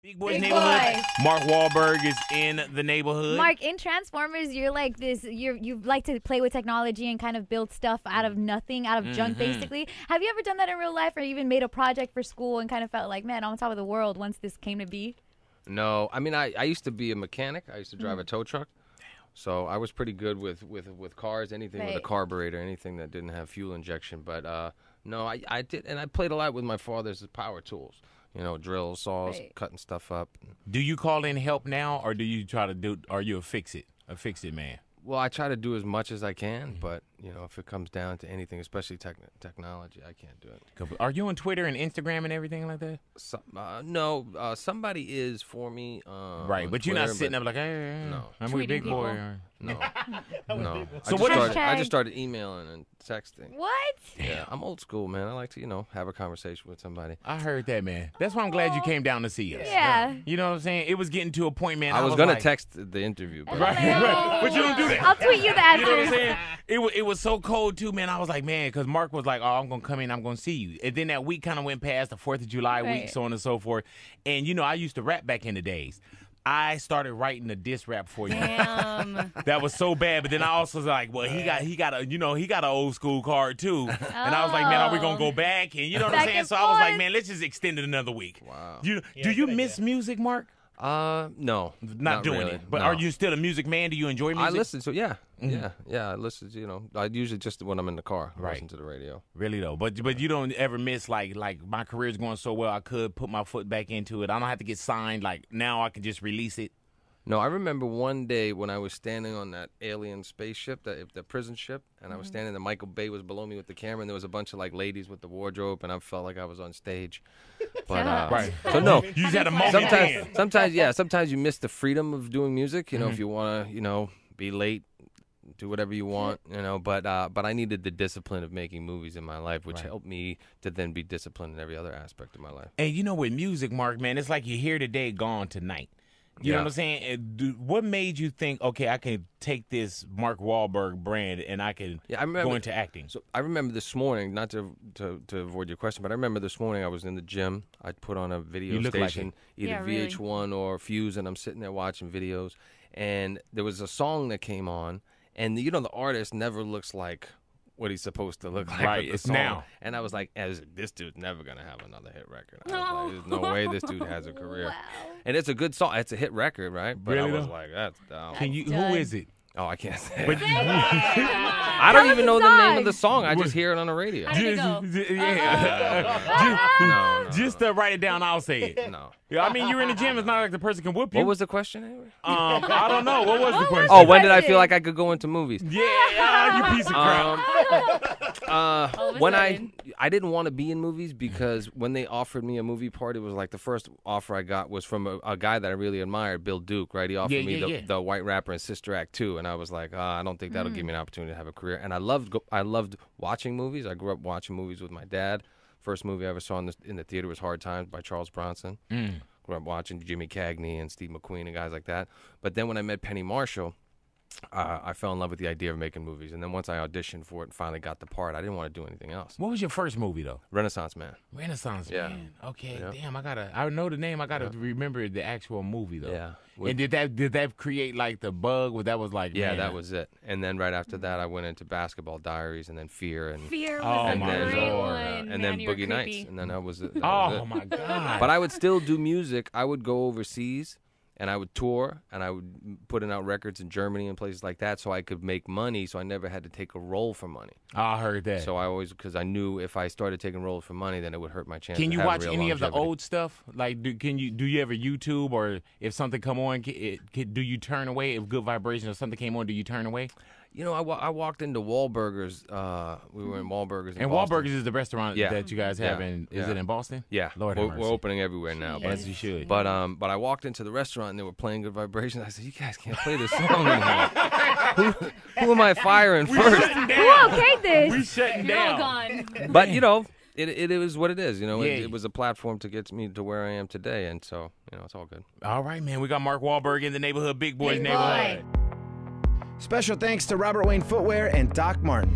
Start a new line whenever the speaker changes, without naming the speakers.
Big Boy's Neighborhood. Mark Wahlberg is in the neighborhood.
Mark, in Transformers, you're like this. You like to play with technology and kind of build stuff out of nothing, out of junk, basically. Have you ever done that in real life, or even made a project for school and kind of felt like, man, I'm on top of the world once this came to be?
No, I mean, I used to be a mechanic. I used to drive a tow truck. So I was pretty good with cars, anything with a carburetor, anything that didn't have fuel injection. But no, I did, and I played a lot with my father's power tools. You know, drills, saws, cutting stuff up.
Do you call in help now, or do you try to do? Are you a fix-it man?
Well, I try to do as much as I can, but you know, if it comes down to anything, especially technology, I can't do it.
Are you on Twitter and Instagram and everything like that?
No, somebody is for me.
Right, but you're not sitting up like, hey,
no,
I'm with Big Boy.
No, no.
So
I just started emailing and texting.
What?
Yeah, I'm old school, man. I like to, have a conversation with somebody.
I heard that, man. That's why I'm glad you came down to see us.
Yeah.
You know what I'm saying? It was getting to a point, man.
I was gonna text the interview, but
right. But you don't do that.
I'll tweet you the answers.
You know what I'm saying? It was so cold too, man. I was like, man, because Mark was like, oh, I'm gonna come in, I'm gonna see you. And then that week kind of went past, the 4th of July week, so on and so forth. And I used to rap back in the days. I started writing a diss rap for you.
Damn.
That was so bad. But then I also was like, well, he got an old school card too. And I was like, man, are we gonna go back? And you know what I'm saying? So I was like, man, let's just extend it another week.
Wow.
Do you miss music, Mark?
No,
not doing
really.
it. But
no.
Are you still a music man? Do you enjoy music?
I listen to yeah. I listen to I usually just when I'm in the car, listen to the radio.
Really though, but you don't ever miss like my career's going so well, I could put my foot back into it. I don't have to get signed. Like now, I can just release it.
No, I remember one day when I was standing on that alien spaceship, the prison ship, and I was standing there. Michael Bay was below me with the camera, and there was a bunch of ladies with the wardrobe, and I felt like I was on stage. But
right.
So no,
you just had a moment.
sometimes you miss the freedom of doing music. If you want to, be late, do whatever you want. But I needed the discipline of making movies in my life, which helped me to then be disciplined in every other aspect of my life.
And with music, Mark, man, it's like you're here today, gone tonight. You know what I'm saying? What made you think, okay, I can take this Mark Wahlberg brand and I can go into acting?
So I remember this morning, not to avoid your question, but I remember this morning I was in the gym. I put on a video station, either VH1 or Fuse, and I'm sitting there watching videos. And there was a song that came on, and the artist never looks like what he's supposed to look like.
Right,
it's
now.
And I was like, this dude's never going to have another hit record. I was like, there's no way this dude has a career.
Wow.
And it's a good song. It's a hit record, right? But
really
I was like, that's dumb.
Who is it?
Oh, I can't say it.
But
I don't even know the name of the song. I just hear it on the radio.
Just to write it down, I'll say it.
No.
I mean, you're in the gym. It's not like the person can whoop you.
What was the question anyway?
I don't know. What was the question?
Oh, when did I feel like I could go into movies?
Yeah, you piece of crap.
When I didn't want to be in movies because when they offered me a movie part, it was like the first offer I got was from a guy that I really admired, Bill Duke, right? He offered me the White Rapper and Sister Act 2, and I was like, I don't think that'll give me an opportunity to have a career. And I loved watching movies. I grew up watching movies with my dad. First movie I ever saw in the theater was Hard Times by Charles Bronson. Grew up watching Jimmy Cagney and Steve McQueen and guys like that. But then when I met Penny Marshall, I fell in love with the idea of making movies. And then once I auditioned for it and finally got the part, I didn't want to do anything else.
What was your first movie, though?
Renaissance Man.
Renaissance Man. Okay, damn, I know the name. I got to remember the actual movie, though.
Yeah.
And did that create, like, the bug where that was like,
yeah, that was it. And then right after that, I went into Basketball Diaries and then Fear. And
Fear was a great one.
And then Boogie Nights. And then that was it.
Oh, my God.
But I would still do music. I would go overseas. And I would tour, and I would put out records in Germany and places like that so I could make money, so I never had to take a role for money.
I heard that.
So I always, because I knew if I started taking roles for money, then it would hurt my chances.
Can you watch any of the old stuff? Like, do you ever YouTube, or if something come on, do you turn away? If Good Vibration or something came on, do you turn away?
I walked into Wahlburgers. We were in Wahlburgers.
And
Boston.
Wahlburgers is the restaurant that you guys have in. Is it in Boston?
Yeah,
Lord
we're opening everywhere now.
As you should.
But I walked into the restaurant and they were playing Good Vibrations. I said, "You guys can't play this song anymore. Who am I firing first?
Who okayed this?
We shutting down.
Gone.
But it is what it is. It was a platform to get me to where I am today, and so it's all good.
All right, man. We got Mark Wahlberg in the neighborhood, Big Boy's neighborhood.
Special thanks to Robert Wayne Footwear and Doc Martin.